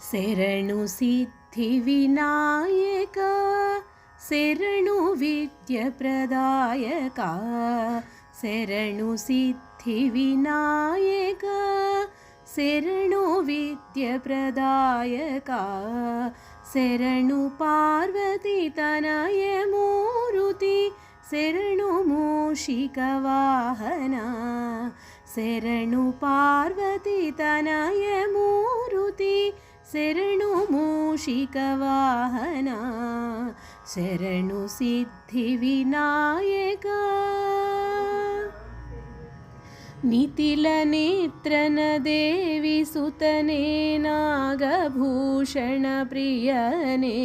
ಶರಣು ಸಿದ್ಧಿ ವಿನಾಯಕ ಶರಣು ವಿದ್ಯೆ ಪ್ರದಾಯಕ ಶರಣು ಸಿದ್ಧಿ ವಿನಾಯಕ ಶರಣು ವಿದ್ಯೆ ಪ್ರದಾಯಕ ಶರಣು ಪಾರ್ವತಿ ತನಯ ಮೂರುತಿ ಶರಣು ಮೂಷಿಕ ವಾಹನ ಶರಣು ಪಾರ್ವತಿ ತನಯ ಮೂರುತಿ ಶರಣು ಮೂಷಿಕ ವಾಹನ ಶರಣು ಸಿದ್ಧಿ ವಿನಾಯಕ ನಿತಿಲ ನೇತ್ರನ ದೇವಿ ಸುತನೇ ನಾಗಭೂಷಣ ಪ್ರಿಯನೇ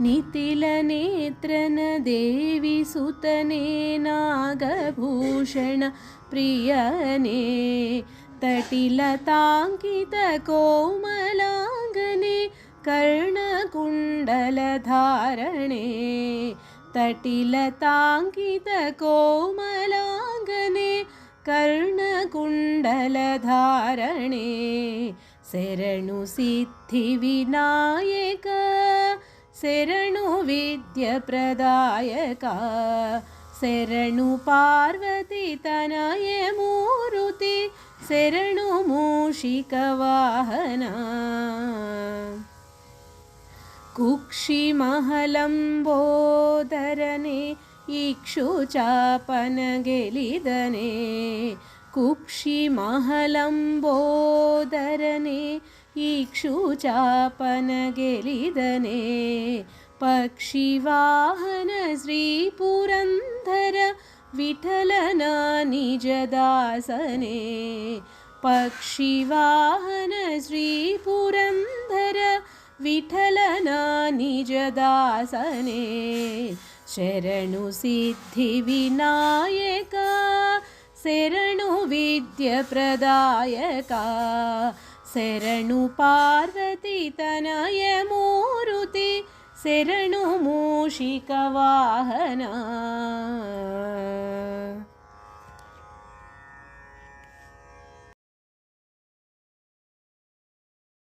ನಿತಿಲ ನೇತ್ರನ ದೇವಿ ಸುತನೇ ನಾಗಭೂಷಣ ಪ್ರಿಯನೇ ತಟಿಲತಾಂಕಿತ ಕೋಮಲಾಂಗನೆ ಕರ್ಣಕುಂಡಲಧಾರಣೆ ತಟಿಲತಾಂಕಿತ ಕೋಮಲಾಂಗನೆ ಕರ್ಣಕುಂಡಲಧಾರಣೆ ಶರಣು ಸಿದ್ಧಿ ವಿನಾಯಕ ಶರಣು ವಿದ್ಯೆ ಪ್ರದಾಯಕ ಶರಣು ಪಾರ್ವತಿ ತನಯ ಮೂರುತಿ ಶರಣು ಮೂಷಿಕ ವಾಹನ ಕುಕ್ಷಿ ಮಹಲಂಬೋದರನೆ ಇಕ್ಷುಚಾಪನ ಗೆಲಿದನೆ ಕುಕ್ಷಿ ಮಹಲಂಬೋದರನೆ ಇಕ್ಷುಚಾಪನ ಗೆಲಿದನೆ ಪಕ್ಷಿವಾಹನ ಶ್ರೀ ಪುರಂದರ ವಿಠಲನ ನಿಜದಾಸನೆ ಪಕ್ಷಿವಾಹನ ಶ್ರೀ ಪುರಂದರ ವಿಠಲನ ನಿಜದಾಸನೆ ಶರಣು ಸಿದ್ಧಿ ವಿನಾಯಕ ಶರಣು ವಿದ್ಯೆ ಪ್ರದಾಯಕ ಶರಣು ಪಾರ್ವತಿ ತನಯ ಮೂರುತಿ ಶರಣು ಮೂಷಿಕ ವಾಹನ